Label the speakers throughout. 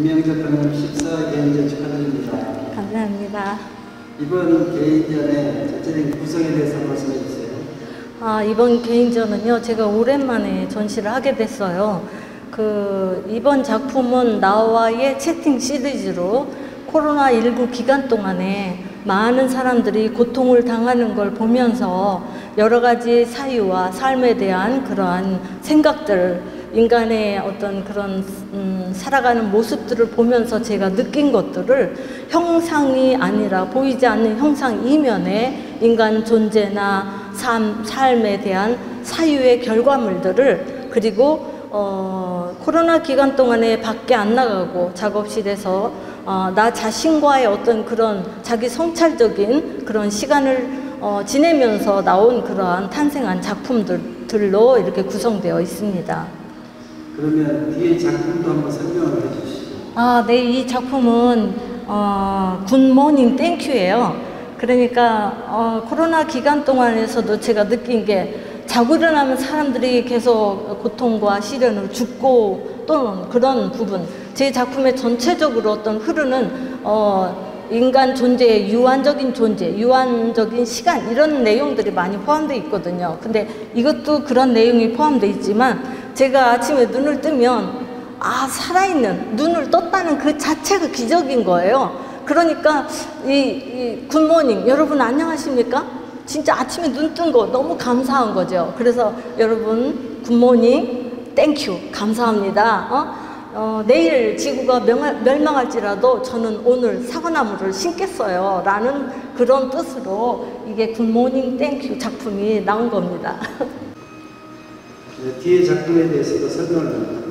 Speaker 1: 김영자 작가님 14 개인전 축하드립니다.
Speaker 2: 감사합니다.
Speaker 1: 이번 개인전의 전체적인 구성에 대해서 말씀해 주세요.
Speaker 2: 이번 개인전은요, 제가 오랜만에 전시를 하게 됐어요. 이번 작품은 나와의 채팅 시리즈로 코로나19 기간 동안에 많은 사람들이 고통을 당하는 걸 보면서 여러 가지 사유와 삶에 대한 그러한 생각들, 인간의 어떤 그런 살아가는 모습들을 보면서 제가 느낀 것들을 형상이 아니라 보이지 않는 형상 이면에 인간 존재나 삶에 대한 사유의 결과물들을, 그리고 코로나 기간 동안에 밖에 안 나가고 작업실에서 나 자신과의 어떤 그런 자기 성찰적인 그런 시간을 지내면서 나온 그러한 탄생한 작품들로 이렇게 구성되어 있습니다.
Speaker 1: 그러면 뒤에 작품도 한번 설명을 해주시죠.
Speaker 2: 네, 이 작품은 굿모닝 땡큐예요. 그러니까 코로나 기간 동안에서도 제가 느낀 게, 자고 일어나면 사람들이 계속 고통과 시련으로 죽고 또는 그런 부분, 제 작품의 전체적으로 어떤 흐르는 인간 존재의 유한적인 존재, 유한적인 시간, 이런 내용들이 많이 포함되어 있거든요. 근데 이것도 그런 내용이 포함되어 있지만, 제가 아침에 눈을 뜨면 살아있는, 눈을 떴다는 그 자체가 기적인 거예요. 그러니까 이 굿모닝, 여러분 안녕하십니까? 진짜 아침에 눈 뜬 거 너무 감사한 거죠. 그래서 여러분 굿모닝 땡큐, 감사합니다. 내일 지구가 멸망할지라도 저는 오늘 사과나무를 심겠어요 라는 그런 뜻으로 이게 굿모닝 땡큐 작품이 나온 겁니다.
Speaker 1: 네, 뒤에 작품에 대해서도 설명을 드립니다.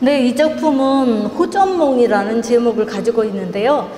Speaker 2: 네, 이 작품은 호전몽이라는 제목을 가지고 있는데요.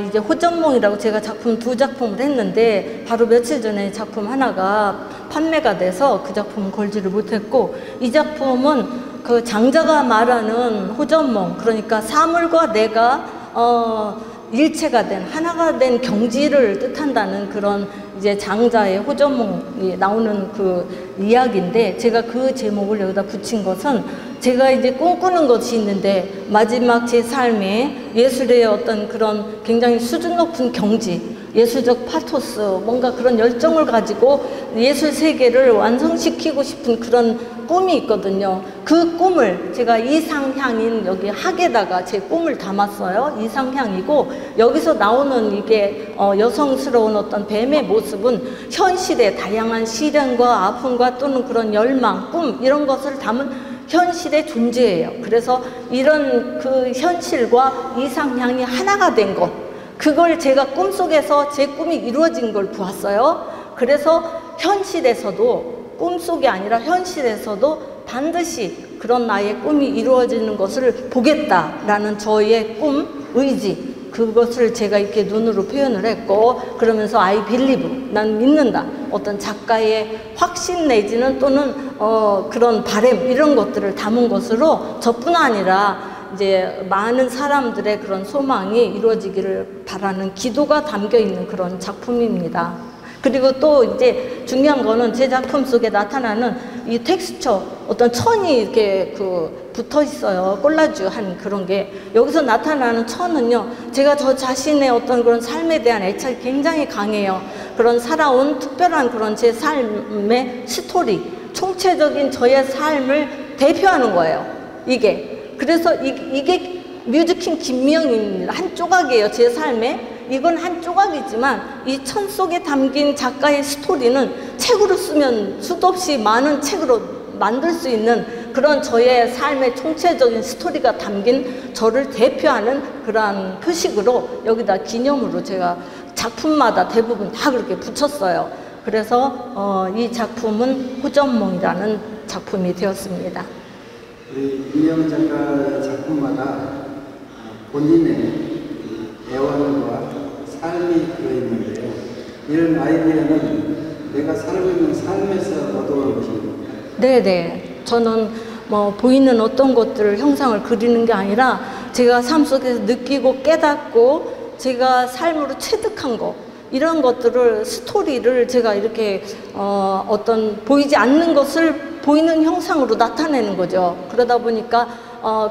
Speaker 2: 이제 호전몽이라고 제가 두 작품을 했는데, 바로 며칠 전에 작품 하나가 판매가 돼서 그 작품은 걸지를 못했고, 이 작품은 그 장자가 말하는 호전몽, 그러니까 사물과 내가 일체가 된, 하나가 된 경지를 뜻한다는 그런 이제 장자의 호전몽이 나오는 그 이야기인데, 제가 그 제목을 여기다 붙인 것은, 제가 이제 꿈꾸는 것이 있는데 마지막 제 삶에 예술의 어떤 그런 굉장히 수준 높은 경지, 예술적 파토스, 뭔가 그런 열정을 가지고 예술 세계를 완성시키고 싶은 그런 꿈이 있거든요. 그 꿈을 제가 이상향인 여기 학에다가 제 꿈을 담았어요. 이상향이고, 여기서 나오는 이게 여성스러운 어떤 뱀의 모습은 현실의 다양한 시련과 아픔과 또는 그런 열망, 꿈, 이런 것을 담은 현실의 존재예요. 그래서 이런 그 현실과 이상향이 하나가 된 것, 그걸 제가 꿈속에서 제 꿈이 이루어진 걸 보았어요. 그래서 현실에서도, 꿈속이 아니라 현실에서도 반드시 그런 나의 꿈이 이루어지는 것을 보겠다라는 저의 꿈, 의지, 그것을 제가 이렇게 눈으로 표현을 했고, 그러면서 I believe, 난 믿는다, 어떤 작가의 확신 내지는 또는 그런 바람, 이런 것들을 담은 것으로 저뿐 아니라 이제 많은 사람들의 그런 소망이 이루어지기를 바라는 기도가 담겨 있는 그런 작품입니다. 그리고 또 이제 중요한 거는 제 작품 속에 나타나는 이 텍스처, 어떤 천이 이렇게 붙어 있어요. 콜라주 한 그런 게. 여기서 나타나는 천은요, 제가 저 자신의 어떤 그런 삶에 대한 애착이 굉장히 강해요. 그런 살아온 특별한 그런 제 삶의 스토리, 총체적인 저의 삶을 대표하는 거예요, 이게. 그래서 이게 뮤즈킹 김미영입니다. 한 조각이에요, 제 삶에. 이건 한 조각이지만 이 천 속에 담긴 작가의 스토리는 책으로 쓰면 수도 없이 많은 책으로 만들 수 있는 그런 저의 삶의 총체적인 스토리가 담긴 저를 대표하는 그러한 표식으로 여기다 기념으로 제가 작품마다 대부분 다 그렇게 붙였어요. 그래서 이 작품은 호전몽이라는 작품이 되었습니다.
Speaker 1: 우리 김미영 작가의 작품마다 본인의 애환과 삶이 들어있는데요. 이런 아이디어는 내가 살고 있는 삶에서 얻어온 것입니다.
Speaker 2: 네네. 저는 보이는 어떤 것들을 형상을 그리는 게 아니라 제가 삶 속에서 느끼고 깨닫고 제가 삶으로 체득한 거, 이런 것들을, 스토리를 제가 이렇게 어떤 보이지 않는 것을 보이는 형상으로 나타내는 거죠. 그러다 보니까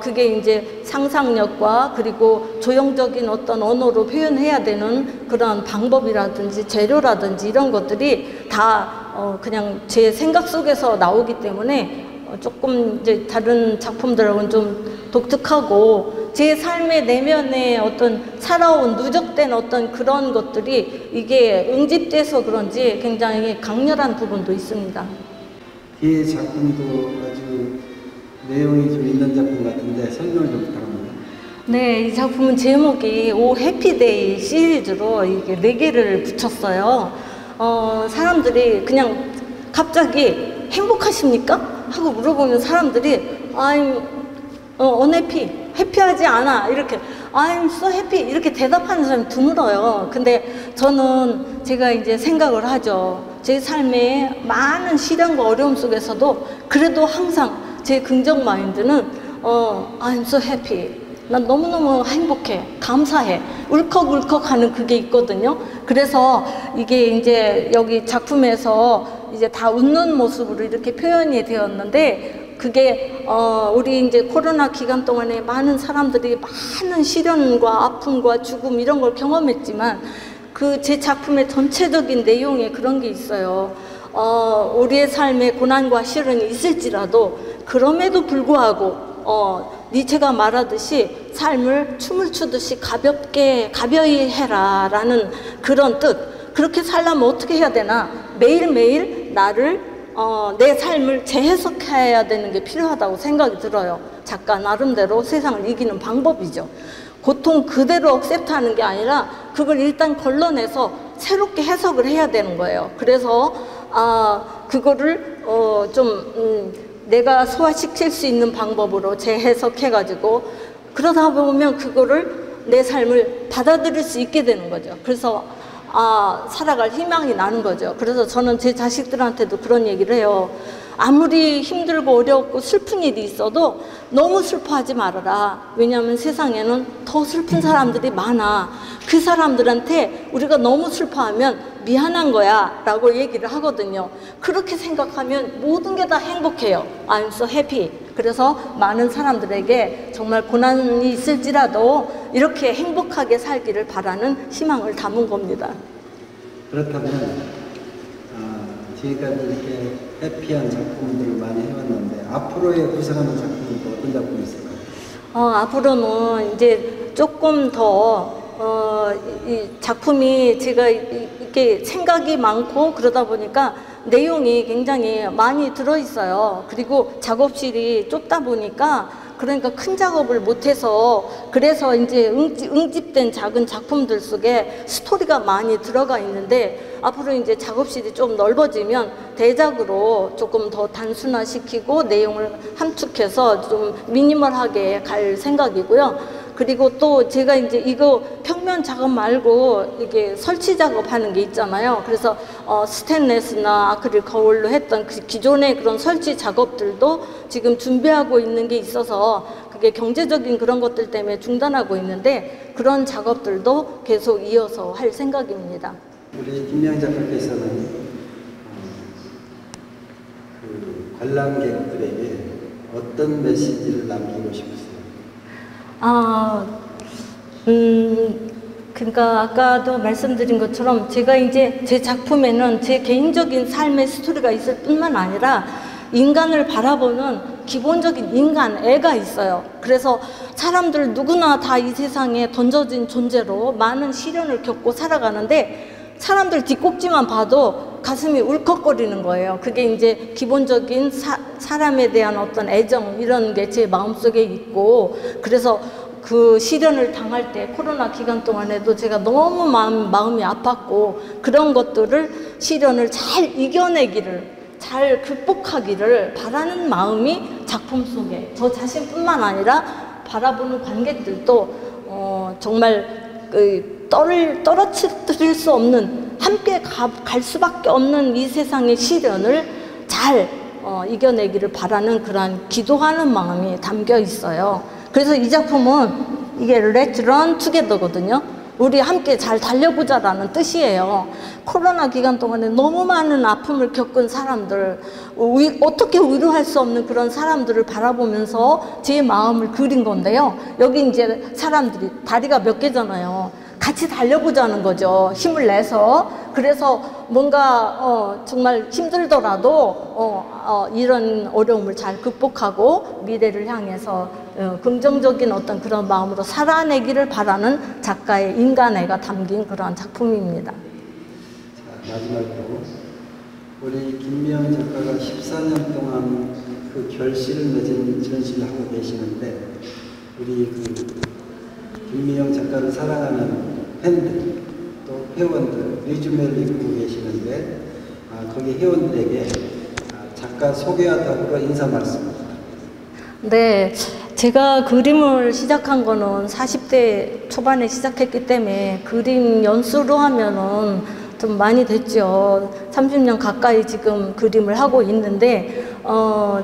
Speaker 2: 그게 이제 상상력과 그리고 조형적인 어떤 언어로 표현해야 되는 그런 방법이라든지 재료라든지 이런 것들이 다 그냥 제 생각 속에서 나오기 때문에 조금 이제 다른 작품들하고는 좀 독특하고 제 삶의 내면에 어떤 살아온 누적된 어떤 그런 것들이 이게 응집돼서 그런지 굉장히 강렬한 부분도 있습니다.
Speaker 1: 이 작품도 아주 내용이 좀 있는 작품 같은데 설명을 좀 부탁합니다.
Speaker 2: 네, 이 작품은 제목이 오 해피데이 시리즈로 이게 4개를 붙였어요. 사람들이 그냥 갑자기 행복하십니까? 하고 물어보면 사람들이 I'm unhappy, 해피하지 않아 이렇게 I'm so happy 이렇게 대답하는 사람이 드물어요. 근데 저는 제가 이제 생각을 하죠. 제 삶의 많은 시련과 어려움 속에서도 그래도 항상 제 긍정 마인드는 I'm so happy. 난 너무너무 행복해. 감사해. 울컥울컥 하는 그게 있거든요. 그래서 이게 이제 여기 작품에서 이제 다 웃는 모습으로 이렇게 표현이 되었는데 그게 우리 이제 코로나 기간 동안에 많은 사람들이 많은 시련과 아픔과 죽음 이런 걸 경험했지만 그 제 작품의 전체적인 내용에 그런 게 있어요. 우리의 삶에 고난과 시련이 있을지라도 그럼에도 불구하고 니체가 말하듯이 삶을 춤을 추듯이 가벼이 해라 라는 그런 뜻. 그렇게 살려면 어떻게 해야 되나? 매일매일 나를 내 삶을 재해석해야 되는 게 필요하다고 생각이 들어요. 작가 나름대로 세상을 이기는 방법이죠. 고통 그대로 억셉트하는 게 아니라 그걸 일단 걸러내서 새롭게 해석을 해야 되는 거예요. 그래서 그거를 내가 소화시킬 수 있는 방법으로 재해석해가지고 그러다 보면 그거를 내 삶을 받아들일 수 있게 되는 거죠. 그래서 살아갈 희망이 나는 거죠. 그래서 저는 제 자식들한테도 그런 얘기를 해요. 아무리 힘들고 어렵고 슬픈 일이 있어도 너무 슬퍼하지 말아라. 왜냐하면 세상에는 더 슬픈 사람들이 많아. 그 사람들한테 우리가 너무 슬퍼하면 미안한 거야 라고 얘기를 하거든요. 그렇게 생각하면 모든 게 다 행복해요. I'm so happy. 그래서 많은 사람들에게 정말 고난이 있을지라도 이렇게 행복하게 살기를 바라는 희망을 담은 겁니다.
Speaker 1: 그렇다면 지금까지 이렇게 해피한 작품들을 많이 해왔는데 앞으로의 구상하는 작품은 또 어떤 작품이 있을까요?
Speaker 2: 앞으로는 이제 조금 더 이 작품이 제가 이렇게 생각이 많고 그러다 보니까 내용이 굉장히 많이 들어있어요. 그리고 작업실이 좁다 보니까 그러니까 큰 작업을 못해서 그래서 이제 응집된 작은 작품들 속에 스토리가 많이 들어가 있는데 앞으로 이제 작업실이 좀 넓어지면 대작으로 조금 더 단순화시키고 내용을 함축해서 좀 미니멀하게 갈 생각이고요. 그리고 또 제가 이제 이거 평면 작업 말고 이게 설치 작업하는 게 있잖아요. 그래서 스테인레스나 아크릴 거울로 했던 그 기존의 그런 설치 작업들도 지금 준비하고 있는 게 있어서 그게 경제적인 그런 것들 때문에 중단하고 있는데 그런 작업들도 계속 이어서 할 생각입니다.
Speaker 1: 우리 김미향 작가께서는 그 관람객들에게 어떤 메시지를 남기고 싶으세요?
Speaker 2: 그러니까 아까도 말씀드린 것처럼 제가 이제 제 작품에는 제 개인적인 삶의 스토리가 있을 뿐만 아니라 인간을 바라보는 기본적인 인간, 애가 있어요. 그래서 사람들 누구나 다 이 세상에 던져진 존재로 많은 시련을 겪고 살아가는데 사람들 뒷꼭지만 봐도 가슴이 울컥거리는 거예요. 그게 이제 기본적인 사람에 대한 어떤 애정 이런 게 제 마음속에 있고 그래서 그 시련을 당할 때 코로나 기간 동안에도 제가 너무 마음이 아팠고 그런 것들을 시련을 잘 이겨내기를 잘 극복하기를 바라는 마음이 작품 속에 저 자신뿐만 아니라 바라보는 관객들도 정말 떨어뜨릴 수 없는 함께 갈 수밖에 없는 이 세상의 시련을 잘 이겨내기를 바라는 그런 기도하는 마음이 담겨 있어요. 그래서 이 작품은 이게 Let's Run Together거든요. 우리 함께 잘 달려보자라는 뜻이에요. 코로나 기간 동안에 너무 많은 아픔을 겪은 사람들, 어떻게 위로할 수 없는 그런 사람들을 바라보면서 제 마음을 그린 건데요. 여기 이제 사람들이 다리가 몇 개잖아요. 같이 달려보자는 거죠. 힘을 내서. 그래서 뭔가 정말 힘들더라도 이런 어려움을 잘 극복하고 미래를 향해서 긍정적인 어떤 그런 마음으로 살아내기를 바라는 작가의 인간애가 담긴 그런 작품입니다.
Speaker 1: 자, 마지막으로 우리 김미영 작가가 14년 동안 그 결실을 맺은 전시를 하고 계시는데 우리 김미영 작가를 사랑하는 팬들 또 회원들 리주메를 입고 계시는데 거기 회원들에게 작가 소개와 더불어 인사 말씀.
Speaker 2: 네, 제가 그림을 시작한 거는 40대 초반에 시작했기 때문에 그림 연수로 하면은 좀 많이 됐죠. 30년 가까이 지금 그림을 하고 있는데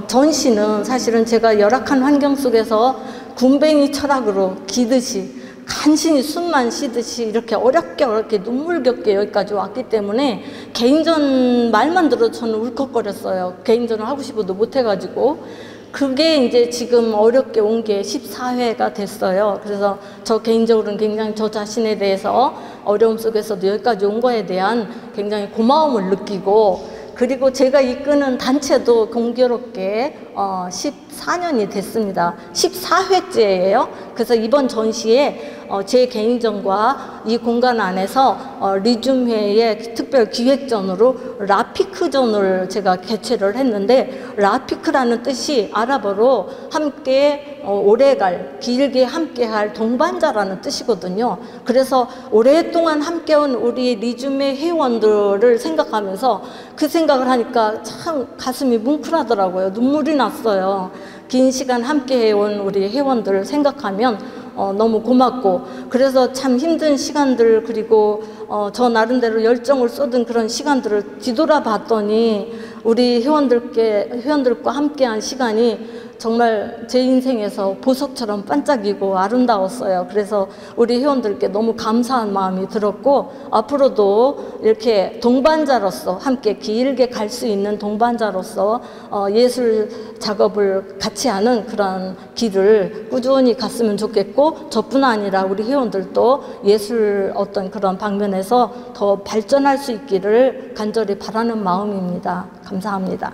Speaker 2: 전시는 사실은 제가 열악한 환경 속에서 군뱅이 철학으로 기듯이 간신히 숨만 쉬듯이 이렇게 어렵게 눈물겹게 여기까지 왔기 때문에 개인전 말만 들어도 저는 울컥거렸어요. 개인전을 하고 싶어도 못해가지고. 그게 이제 지금 어렵게 온 게 14회가 됐어요. 그래서 저 개인적으로는 굉장히 저 자신에 대해서 어려움 속에서도 여기까지 온 거에 대한 굉장히 고마움을 느끼고, 그리고 제가 이끄는 단체도 공교롭게 14년이 됐습니다. 14회째예요. 그래서 이번 전시에 제 개인전과 이 공간 안에서 리줌회의 특별 기획전으로 라피크전을 제가 개최를 했는데, 라피크라는 뜻이 아랍어로 함께 오래갈, 길게 함께할 동반자라는 뜻이거든요. 그래서 오랫동안 함께온 우리 리줌회 회원들을 생각하면서 그 생각을 하니까 참 가슴이 뭉클하더라고요. 눈물이 났어요. 긴 시간 함께 해온 우리 회원들을 생각하면 너무 고맙고, 그래서 참 힘든 시간들, 그리고 저 나름대로 열정을 쏟은 그런 시간들을 뒤돌아봤더니 우리 회원들과 함께한 시간이 정말 제 인생에서 보석처럼 반짝이고 아름다웠어요. 그래서 우리 회원들께 너무 감사한 마음이 들었고, 앞으로도 이렇게 동반자로서 함께 길게 갈 수 있는 동반자로서 예술 작업을 같이 하는 그런 길을 꾸준히 갔으면 좋겠고, 저뿐 아니라 우리 회원들도 예술 어떤 그런 방면에서 더 발전할 수 있기를 간절히 바라는 마음입니다. 감사합니다.